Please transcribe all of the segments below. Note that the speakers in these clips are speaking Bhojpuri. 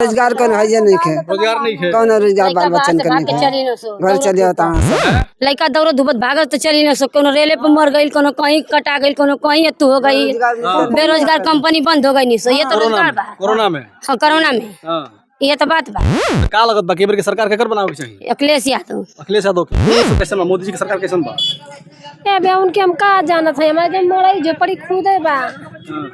रोजगार कौन है नहीं खे रोजगार नहीं है। कौन रोजगार बाल बच्चन के नहीं खे घर चले होता लड़का दौड़ धुपत भागत तो चली न सो कोनो रेले पे मर गई कोनो कहीं कटा गई कोनो कहीं एतु हो गई बेरोजगार कंपनी बंद हो गई नहीं सो ये तो रोजगार बा कोरोना में। हाँ कोरोना में हाँ। ये तो बात बा का लगत बा केबर के सरकार केकर बनावे के चाहिए? अखिलेश यादव अखिलेश यादव के कैसन बा? मोदी जी के सरकार कैसन बा? ए बे उनके हम का जानत है हमारे जब मोड़ई जो पड़ी खुदे बा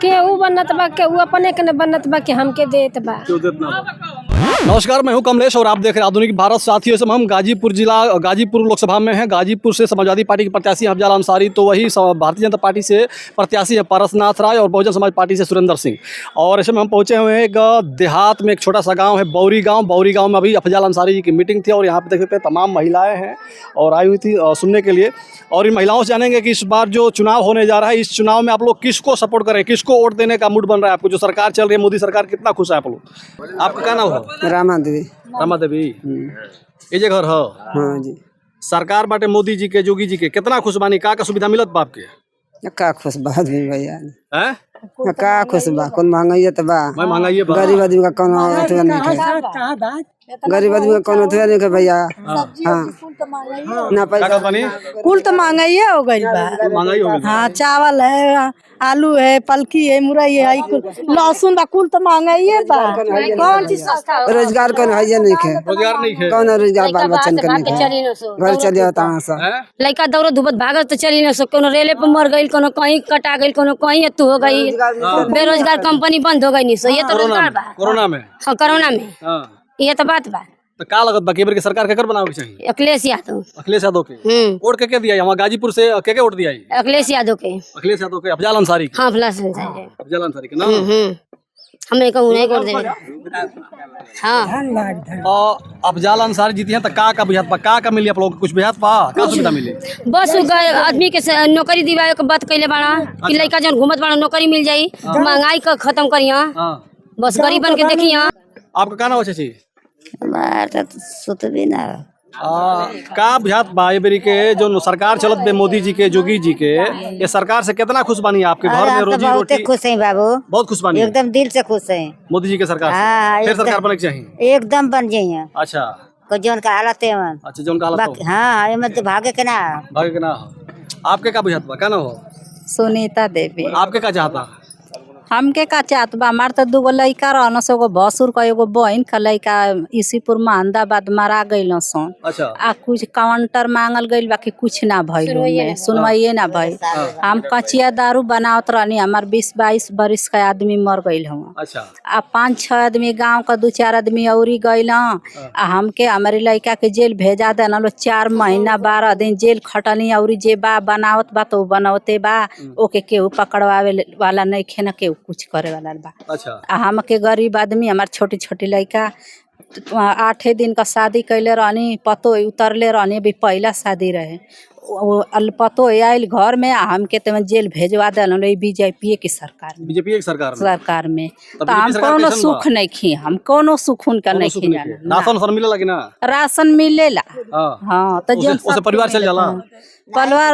के ऊ बनत बा के ऊ अपने के न बनत बा के हमके देत बा। क्यों देत ना बा? नमस्कार, मैं हूं कमलेश और आप देख रहे हैं आधुनिक भारत। साथियों से हम गाजीपुर जिला गाजीपुर लोकसभा में हैं। गाजीपुर से समाजवादी पार्टी के प्रत्याशी अफजल अंसारी, तो वही भारतीय जनता पार्टी से प्रत्याशी है पारसनाथ राय और बहुजन समाज पार्टी से सुरेंद्र सिंह। और ऐसे में हम पहुंचे हुए हैं एक देहात में, एक छोटा सा गांव है बौरी गांव। बौरी गांव में अभी अफजल अंसारी जी की मीटिंग थी और यहाँ पे देखते तमाम महिलाएं हैं और आई हुई थी सुनने के लिए। और इन महिलाओं से जानेंगे कि इस बार जो चुनाव होने जा रहा है, इस चुनाव में आप लोग किसको सपोर्ट करें, किसको वोट देने का मूड बन रहा है आपको? जो सरकार चल रही है मोदी सरकार, कितना खुश है आप लोग? आपका क्या नाम है? रामा देवी। रामा देवी, ये जे घर है? हाँ जी। सरकार बाटे मोदी जी के, जोगी जी के, कितना खुश बानी? का सुविधा मिलत बा आपके? का खुश बा आदमी भैया हैं? का खुश बा कौन महंगाई तो बा मैं महंगाई बा। गरीब आदमी का कौन अथवा नहीं खे गरीब आदमी का कौन अथवा नहीं खे भैया। हाँ ना पैसा कुल तो महंगाई हो गई बा। महंगाई हो गई। हाँ, चावल है, आलू है, पलकी है, मुरई है, लहसुन बा, कुल तो महंगाई है बा। कौन चीज सस्ता हो? रोजगार कौन है नहीं खे रोजगार नहीं है। कौन रोजगार बाल बच्चन के नहीं खे घर चले होता लड़का दौड़ धुपत भागत तो चली न सो कोनो रेले पे मर गई कोनो कहीं कटा गई कोनो कहीं एतु हो गई बेरोजगार कंपनी बंद हो गई नहीं सो ये तो रोजगार बा। कोरोना में। हाँ कोरोना में हाँ। ये तो बात बा तो का लगत बा केबर के सरकार केकर बनावे के चाहिए? अखिलेश यादव। अखिलेश यादव के वोट के दिया? हमारे गाजीपुर से के वोट दिया? अखिलेश यादव के। अखिलेश यादव के। अफजल अंसारी। हाँ प्लस है अफजल अंसारी के नाम। हमें कहूँ नहीं कर देवे। हाँ और अफजल अंसारी जीती हैं तो का बुझात पा? का मिली आप लोग? कुछ बुझात पा? का सुविधा मिली? बस आदमी के नौकरी दिवाए के बात कैले बाड़ा कि लड़का जन घूमत बाड़ा नौकरी मिल जाई, महंगाई का खत्म करिया, बस गरीब बन के देखिया। आपका का नाम है चाची? सुत भी ना का बुझात बा ये बेरी के जो सरकार चलत बे मोदी जी के, जोगी जी के, ये सरकार से कितना खुश बानी? आपके घर में रोजी रोटी? खुश है बाबू, बहुत खुश बानी, एकदम दिल से खुश है मोदी जी के सरकार से। हाँ, फिर सरकार बने के चाहिए एकदम बन जाइए। अच्छा, जोन का हालत है मन। अच्छा, जोन का हालत हो। हाँ, ये मत भागे के ना आपके का बुझात बा? का ना हो? सुनीता देवी। आपके का चाहता? हमके का चाहत बा? हमार तो दूगो लड़का रहन सो, एगो भसुर का एगो बहन का लड़का इसीपुर में अहमदाबाद मारा गइल सन। अच्छा। आ कुछ काउंटर मांगल गइल बाकी कुछ ना भइल, सुनवाइए ना भइल। हम कचिया दारू बनावत रहनी, हमार 20-22 बरिस का आदमी मर गइल हूँ। अच्छा। आ 5-6 आदमी गांव का 2-4 आदमी औरी गइल। आ हमके हमारे लड़का के जेल भेजा देना लो, 4 महीना 12 दिन जेल खटनी। और जे बा बनावत बा तो बनवते बा, ओके केहू पकड़वावे वाला नहीं खे, न केहू कुछ करे वाला बा। अच्छा। हमके गरीब आदमी, हमार छोटी छोटी लड़का 8 दिन का शादी कैले रहनी, पतो उतरले रहनी, अभी पहला शादी रहे। पतो आयल घर में, हमके तो जेल भेजवा दिल बीजेपी की सरकार में। बीजेपी की सरकार में तो हम कोनो सुख नहीं खी, हम कोनो सुख उनका नहीं खी। राशन मिलेला कि ना? राशन मिलेला। हाँ, तो परिवार चल जाला। परिवार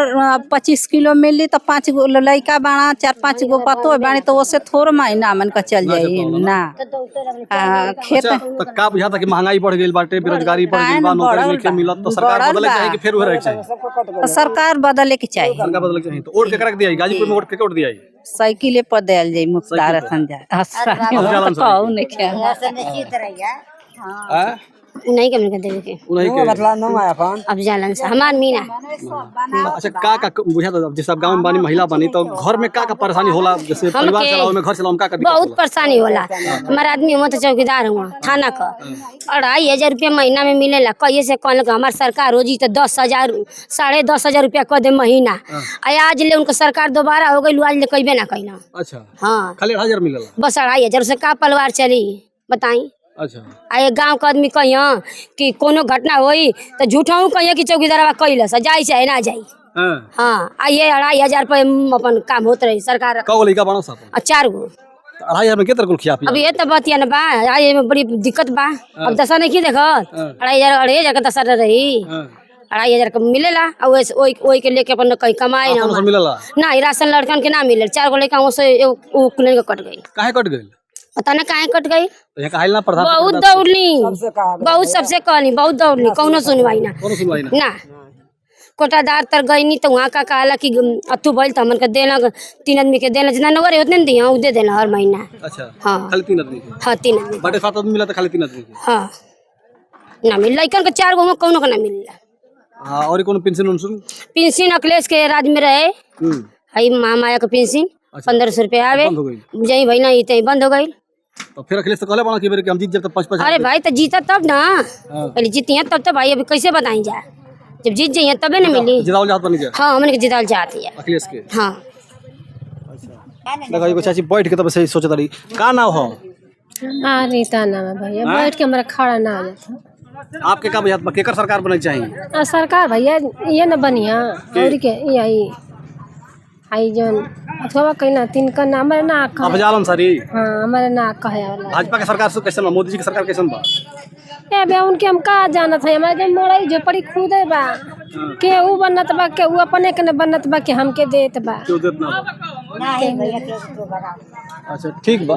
25 किलो मिली तो 5 गो लड़का बाड़ा, 4-5 गो पतो बाड़ी, तो उससे थोड़ा महीना मन का चल जाये ना। खेत का बुझाता कि महंगाई बढ़ गई बाटे, बेरोजगारी बढ़ गई बा, नौकरी नहीं मिलत, तो सरकार बदले चाहिए कि फिर वही रहे चाहिए? सरकार बदले के चाहिए। सरकार बदले के चाहिए। तो वोट केकरा के दिया? गाजीपुर में वोट केके वोट दिया? साइकिल पर दियल जाई, मुफ्तार रखन जाए। नहीं कम कर देवे के मतलब नाम है अपन अफजल अंसारी हमार मीना। अच्छा, का बुझा था जैसे गांव में बानी, महिला बानी, तो घर में का परेशानी होला? जैसे परिवार चलाओ में, घर चलाओ में का बहुत परेशानी होला। हमारा आदमी हुआ तो चौकीदार हुआ थाना का, 2,500 रुपया महीना में मिलेला। कहिए से कहल हमार सरकार रोजी तो 10,000 10,500 रुपया कर दे महीना। आज ले उनका सरकार दोबारा हो गई, आज ले कईबे ना कहीं। अच्छा। हाँ, खाली 2,500 मिलेला? बस 2,500 से का परिवार चली बताई? अच्छा। आए गांव का आदमी कहिया कि कोनो घटना होई तो झूठाऊ कहिया कि चौकीदारवा कैलस, जाई चाहे ना जाई। हाँ, आइए 2,500 पे अपन काम होत रही सरकार। कौ लइका बना सब? 4 गो। 2,500 में केतर कुल खिया पिया? अब ये तो बतिया न बा, आए में बड़ी दिक्कत बा। अब दशा नहीं की देखत, 2,500 का दशा रही। 2,500 का मिलेला, ओई के लेके अपन कहीं कमाए ना मिलेला ना। राशन लड़कन के ना मिले, 4 गो लड़का से कट गई। काहे कट गई? पता ना काहे कट गई। तो यहाँ कहल ना प्रधान बहुत दौड़ली, बहुत सबसे कहली, बहुत दौड़ली, कौनो सुनवाई ना कौन सुनवाई ना ना। कोटादार तर गई नहीं तो वहाँ का कहला कि अतु भइल तो हमन के देना 3 आदमी के देना, जितना नगर उतने न दिया उ दे देना हर महीना। अच्छा हाँ खाली 3 आदमी के हाँ 3 आदमी बटे 7 आदमी मिला तो खाली 3 आदमी के हाँ ना मिल लइकन के 4 गो में कौनो का ना मिलला। हाँ और कौन पेंशन उनसन पेंशन अखिलेश के राज में रहे, हई महामाया के पेंशन 1500 रुपया आवे, बंद हो गई। जही भाई ना इतने बंद हो गई। तो फिर अखिलेश तो कहले बना कि बेरे कि हम जीत जब तक 5-5 अरे भाई तो जीता तब ना, पहले जीती तब तो भाई अभी कैसे बताई जाए, जब जीत जाइए तबे ना मिली। जितावल जात बनी जा हाँ हमने के जिताल चाहती है अखिलेश के। हाँ। देखा एगो चाची बैठ के तब सही सोचत रही का नाम हो रीता नाम है भैया, बैठ के हमारा खड़ा ना आ जाता। आपके का बुझात बा केकर सरकार बने चाहिए? सरकार भैया ये न बनिया और के यही आई जोन अथवा कहना 3 का नाम है ना कहे। अफजाल अंसारी। हाँ हमारे ना कहे वाला भाजपा के सरकार से कैसन बा? मोदी जी के सरकार कैसन बा? ए बे उनके हम का जानत है, हमारे जब मोड़ाई झोपड़ी खुदे बा, के ऊ बनत बा, के ऊ अपने के न बनत बा, के हमके देत बा। क्यों देत ना बा? अच्छा ठीक बा,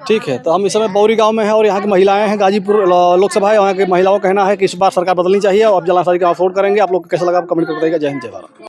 ठीक है। तो हम इस समय बौरी गांव में हैं और यहाँ की महिलाएं हैं, गाजीपुर लोकसभा है, यहाँ की महिलाओं का कहना है कि इस बार सरकार बदलनी चाहिए और अफजल अंसारी का सपोर्ट करेंगे। आप लोग को कैसा लगा कमेंट करके बताइएगा। जय हिंद जय भारत।